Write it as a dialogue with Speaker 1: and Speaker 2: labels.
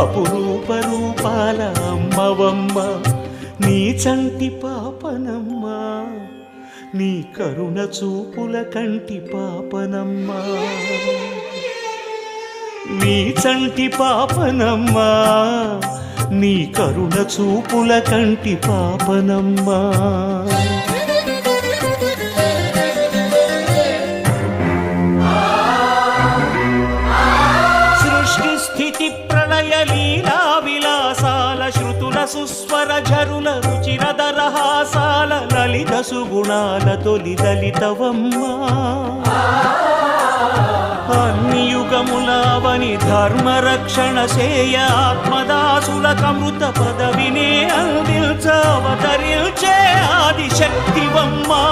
Speaker 1: అపురూప రూపాల అమ్మవమ్మ, నీ చంటి పాపనమ్మా, నీ కరుణ చూపుల కంటి పాపనమ్మా, నీ చంటి పాపనమ్మా, నీ కరుణ చూపుల కంటి పాపనమ్మా. సృష్టి స్థితి ప్రళయ లీలా విలాసాల శృతుల సుస్వర ఝరుల రుచిర దరహాసాల లలిత సుగుణాల తొలి దళితవమ్మా, అన్ని యుగములావని ధర్మరక్షణ సేయ ఆత్మదాసులకమృత పదవినే అందించ అవతరించే ఆదిశక్తివమ్మా.